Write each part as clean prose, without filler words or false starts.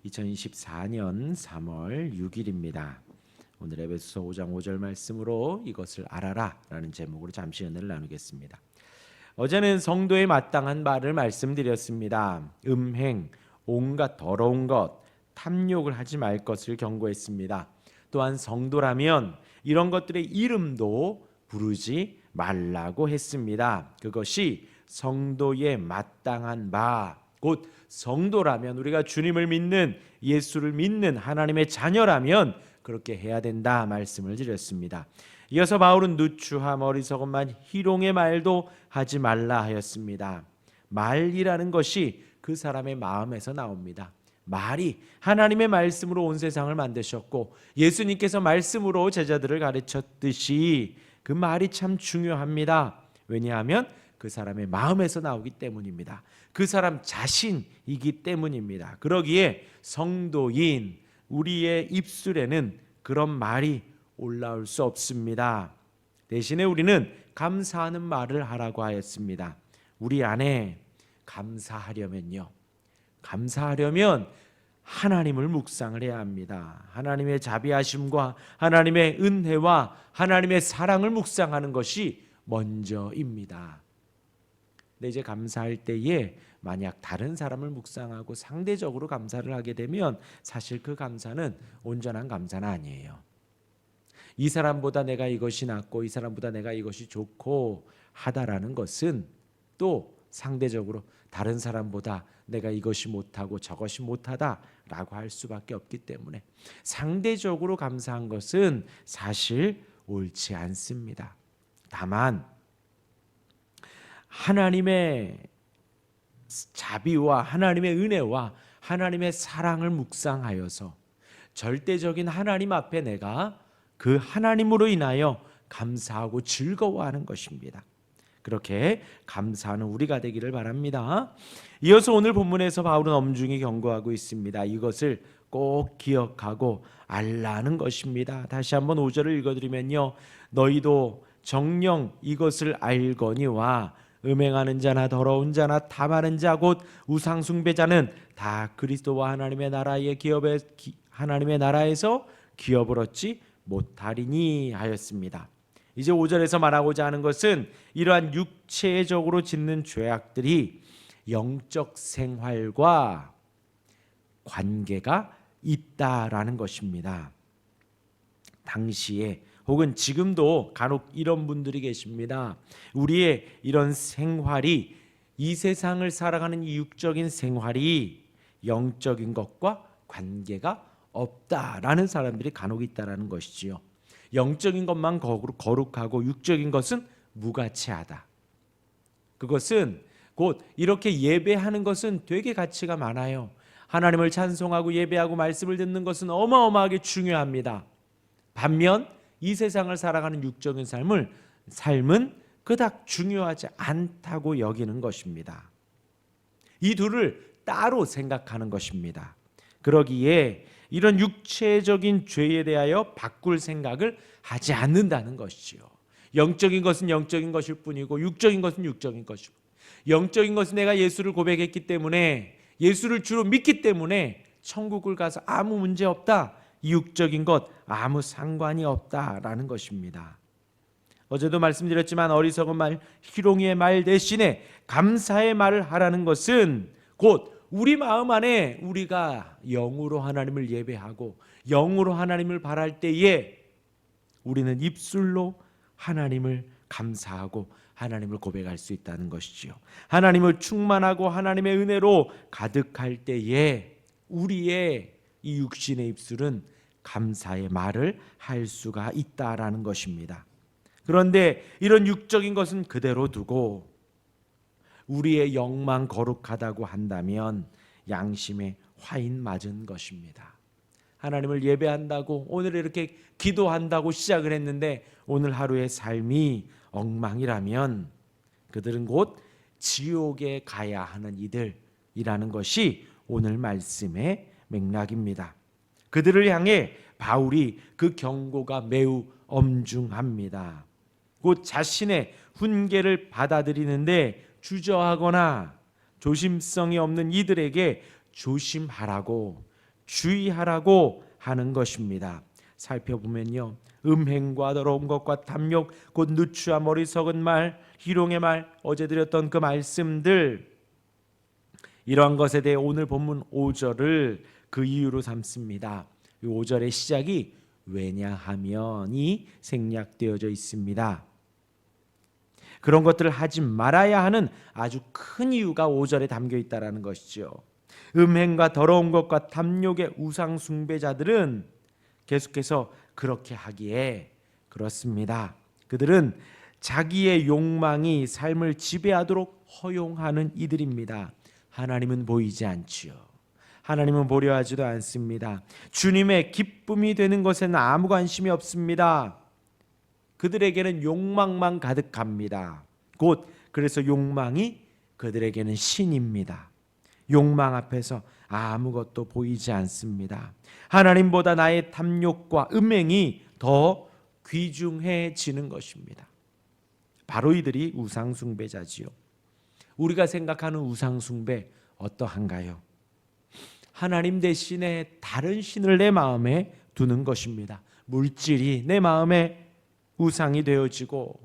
2024년 3월 6일입니다. 오늘 에베소서 5장 5절 말씀으로 이것을 알아라 라는 제목으로 잠시 은혜를 나누겠습니다. 어제는 성도에 마땅한 말을 말씀드렸습니다. 음행, 온갖 더러운 것, 탐욕을 하지 말 것을 경고했습니다. 또한 성도라면 이런 것들의 이름도 부르지 말라고 했습니다. 그것이 성도에 마땅한 바, 곧 성도라면, 우리가 주님을 믿는, 예수를 믿는 하나님의 자녀라면 그렇게 해야 된다 말씀을 드렸습니다. 이어서 바울은 누추함 어리석음만 희롱의 말도 하지 말라 하였습니다. 말이라는 것이 그 사람의 마음에서 나옵니다. 말이 하나님의 말씀으로 온 세상을 만드셨고 예수님께서 말씀으로 제자들을 가르쳤듯이 그 말이 참 중요합니다. 왜냐하면 그 사람의 마음에서 나오기 때문입니다. 그 사람 자신이기 때문입니다. 그러기에 성도인 우리의 입술에는 그런 말이 올라올 수 없습니다. 대신에 우리는 감사하는 말을 하라고 하였습니다. 우리 안에 감사하려면 하나님을 묵상을 해야 합니다. 하나님의 자비하심과 하나님의 은혜와 하나님의 사랑을 묵상하는 것이 먼저입니다. 근데 이제 감사할 때에 만약 다른 사람을 묵상하고 상대적으로 감사를 하게 되면 사실 그 감사는 온전한 감사는 아니에요. 이 사람보다 내가 이것이 낫고 이 사람보다 내가 이것이 좋고 하다라는 것은 또 상대적으로 다른 사람보다 내가 이것이 못하고 저것이 못하다라고 할 수밖에 없기 때문에 상대적으로 감사한 것은 사실 옳지 않습니다. 다만 하나님의 자비와 하나님의 은혜와 하나님의 사랑을 묵상하여서 절대적인 하나님 앞에 내가 그 하나님으로 인하여 감사하고 즐거워하는 것입니다. 그렇게 감사하는 우리가 되기를 바랍니다. 이어서 오늘 본문에서 바울은 엄중히 경고하고 있습니다. 이것을 꼭 기억하고 알라는 것입니다. 다시 한번 5절을 읽어드리면요, 너희도 정녕 이것을 알거니와 음행하는 자나 더러운 자나 탐하는 자 곧 우상 숭배자는 다 그리스도와 하나님의 나라에서 기업을 얻지 못하리니 하였습니다. 이제 5절에서 말하고자 하는 것은 이러한 육체적으로 짓는 죄악들이 영적 생활과 관계가 있다라는 것입니다. 당시에 혹은 지금도 간혹 이런 분들이 계십니다. 우리의 이런 생활이, 이 세상을 살아가는 이 육적인 생활이 영적인 것과 관계가 없다라는 사람들이 간혹 있다라는 것이지요. 영적인 것만 거룩하고 육적인 것은 무가치하다. 그것은 곧 이렇게 예배하는 것은 되게 가치가 많아요. 하나님을 찬송하고 예배하고 말씀을 듣는 것은 어마어마하게 중요합니다. 반면 이 세상을 살아가는 육적인 삶은 그닥 중요하지 않다고 여기는 것입니다. 이 둘을 따로 생각하는 것입니다. 그러기에 이런 육체적인 죄에 대하여 바꿀 생각을 하지 않는다는 것이지요. 영적인 것은 영적인 것일 뿐이고 육적인 것은 육적인 것이고, 영적인 것은 내가 예수를 고백했기 때문에, 예수를 주로 믿기 때문에 천국을 가서 아무 문제 없다, 육적인 것 아무 상관이 없다라는 것입니다. 어제도 말씀드렸지만 어리석은 말, 희롱의 말 대신에 감사의 말을 하라는 것은 곧 우리 마음 안에 우리가 영으로 하나님을 예배하고 영으로 하나님을 바랄 때에 우리는 입술로 하나님을 감사하고 하나님을 고백할 수 있다는 것이지요. 하나님을 충만하고 하나님의 은혜로 가득할 때에 우리의 이 육신의 입술은 감사의 말을 할 수가 있다라는 것입니다. 그런데 이런 육적인 것은 그대로 두고 우리의 영만 거룩하다고 한다면 양심에 화인 맞은 것입니다. 하나님을 예배한다고, 오늘 이렇게 기도한다고 시작을 했는데 오늘 하루의 삶이 엉망이라면 그들은 곧 지옥에 가야 하는 이들이라는 것이 오늘 말씀의 맥락입니다. 그들을 향해 바울이 그 경고가 매우 엄중합니다. 곧 자신의 훈계를 받아들이는데 주저하거나 조심성이 없는 이들에게 조심하라고, 주의하라고 하는 것입니다. 살펴보면요, 음행과 더러운 것과 탐욕, 곧 누추와 머리석은 말, 희롱의 말, 어제 드렸던 그 말씀들, 이러한 것에 대해 오늘 본문 5절을 그 이유로 삼습니다. 이 5절의 시작이 왜냐하면이 생략되어져 있습니다. 그런 것들을 하지 말아야 하는 아주 큰 이유가 5절에 담겨 있다는 것이죠. 음행과 더러운 것과 탐욕의 우상 숭배자들은 계속해서 그렇게 하기에 그렇습니다. 그들은 자기의 욕망이 삶을 지배하도록 허용하는 이들입니다. 하나님은 보이지 않지요. 하나님은 보려 하지도 않습니다. 주님의 기쁨이 되는 것에는 아무 관심이 없습니다. 그들에게는 욕망만 가득합니다. 곧 그래서 욕망이 그들에게는 신입니다. 욕망 앞에서 아무것도 보이지 않습니다. 하나님보다 나의 탐욕과 음행이 더 귀중해지는 것입니다. 바로 이들이 우상숭배자지요. 우리가 생각하는 우상숭배 어떠한가요? 하나님 대신에 다른 신을 내 마음에 두는 것입니다. 물질이 내 마음에 우상이 되어지고,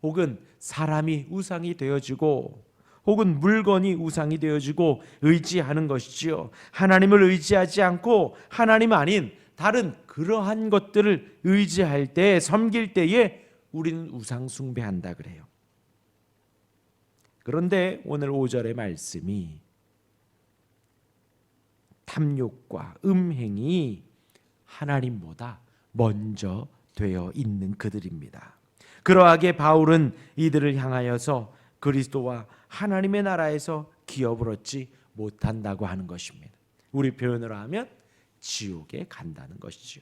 혹은 사람이 우상이 되어지고, 혹은 물건이 우상이 되어지고 의지하는 것이지요. 하나님을 의지하지 않고 하나님 아닌 다른 그러한 것들을 의지할 때, 섬길 때에 우리는 우상 숭배한다 그래요. 그런데 오늘 5절의 말씀이 탐욕과 음행이 하나님보다 먼저 되어 있는 그들입니다. 그러하게 바울은 이들을 향하여서 그리스도와 하나님의 나라에서 기업을 얻지 못한다고 하는 것입니다. 우리 표현으로 하면 지옥에 간다는 것이죠.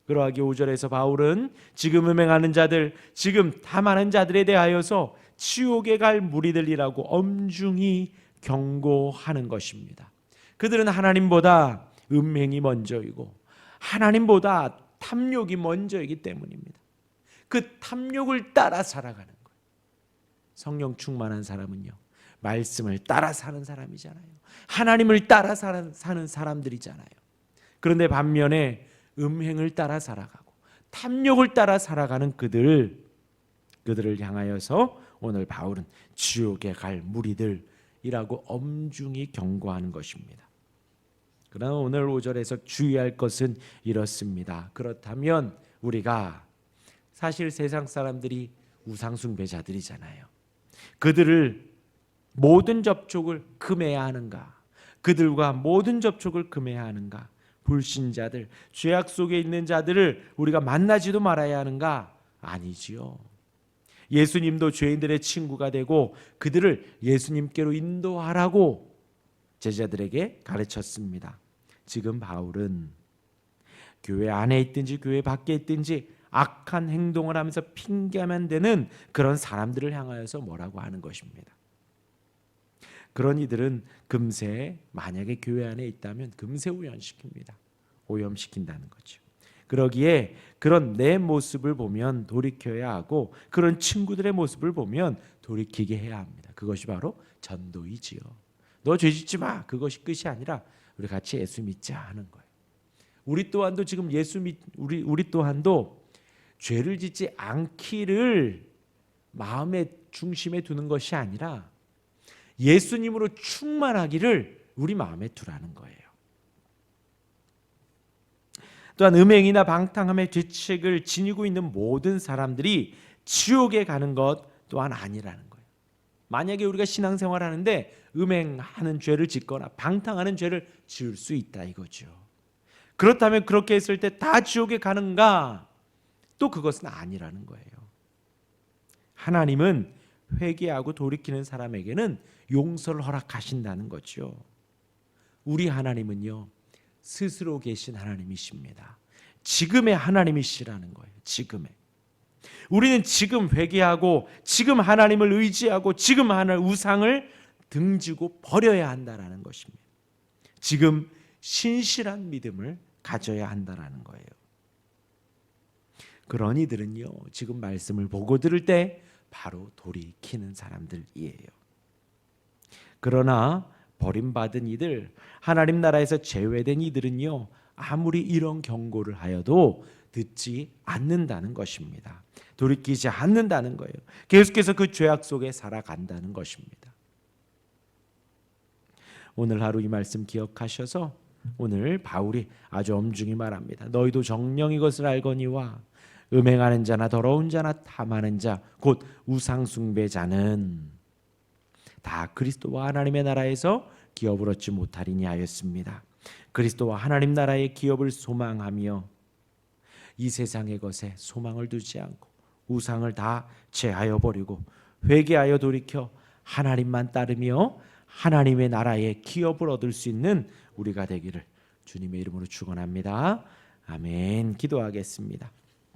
그러하게 5절에서 바울은 지금 음행하는 자들, 지금 탐하는 자들에 대하여서 지옥에 갈 무리들이라고 엄중히 경고하는 것입니다. 그들은 하나님보다 음행이 먼저이고 하나님보다 탐욕이 먼저이기 때문입니다. 그 탐욕을 따라 살아가는 거예요. 성령 충만한 사람은요, 말씀을 따라 사는 사람이잖아요. 하나님을 따라 사는 사람들이잖아요. 그런데 반면에 음행을 따라 살아가고 탐욕을 따라 살아가는 그들을 향하여서 오늘 바울은 지옥에 갈 무리들이라고 엄중히 경고하는 것입니다. 그러나 오늘 5절에서 주의할 것은 이렇습니다. 그렇다면 우리가 사실 세상 사람들이 우상숭배자들이잖아요. 그들을 모든 접촉을 금해야 하는가? 그들과 모든 접촉을 금해야 하는가? 불신자들, 죄악 속에 있는 자들을 우리가 만나지도 말아야 하는가? 아니지요. 예수님도 죄인들의 친구가 되고 그들을 예수님께로 인도하라고 제자들에게 가르쳤습니다. 지금 바울은 교회 안에 있든지 교회 밖에 있든지 악한 행동을 하면서 핑계만 대는 그런 사람들을 향하여서 뭐라고 하는 것입니다. 그런 이들은 금세, 만약에 교회 안에 있다면 금세 오염시킨다는 거죠. 그러기에 그런 내 모습을 보면 돌이켜야 하고 그런 친구들의 모습을 보면 돌이키게 해야 합니다. 그것이 바로 전도이지요. 너 죄 짓지 마. 그것이 끝이 아니라 우리 같이 예수 믿자 하는 거예요. 우리 또한도 지금 우리 또한도 죄를 짓지 않기를 마음의 중심에 두는 것이 아니라 예수님으로 충만하기를 우리 마음에 두라는 거예요. 또한 음행이나 방탕함의 죄책을 지니고 있는 모든 사람들이 지옥에 가는 것 또한 아니라는 거예요. 만약에 우리가 신앙생활 하는데 음행하는 죄를 짓거나 방탕하는 죄를 지을 수 있다 이거죠. 그렇다면 그렇게 했을 때 다 지옥에 가는가? 또 그것은 아니라는 거예요. 하나님은 회개하고 돌이키는 사람에게는 용서를 허락하신다는 거죠. 우리 하나님은요, 스스로 계신 하나님이십니다. 지금의 하나님이시라는 거예요. 지금의. 우리는 지금 회개하고 지금 하나님을 의지하고 지금 하나님 우상을 등지고 버려야 한다는 것입니다. 지금 신실한 믿음을 가져야 한다는 거예요. 그런 이들은요, 지금 말씀을 보고 들을 때 바로 돌이키는 사람들이에요. 그러나 버림받은 이들, 하나님 나라에서 제외된 이들은요, 아무리 이런 경고를 하여도 듣지 않는다는 것입니다. 돌이키지 않는다는 거예요. 계속해서 그 죄악 속에 살아간다는 것입니다. 오늘 하루 이 말씀 기억하셔서 오늘 바울이 아주 엄중히 말합니다. 너희도 정령 이것을 알거니와 음행하는 자나 더러운 자나 탐하는 자 곧 우상 숭배자는 다 그리스도와 하나님의 나라에서 기업을 얻지 못하리니 하였습니다. 그리스도와 하나님 나라의 기업을 소망하며 이 세상의 것에 소망을 두지 않고 우상을 다 제하여 버리고 회개하여 돌이켜 하나님만 따르며 하나님의 나라의 기업을 얻을 수 있는 우리가 되기를 주님의 이름으로 축원합니다. 아멘. 기도하겠습니다.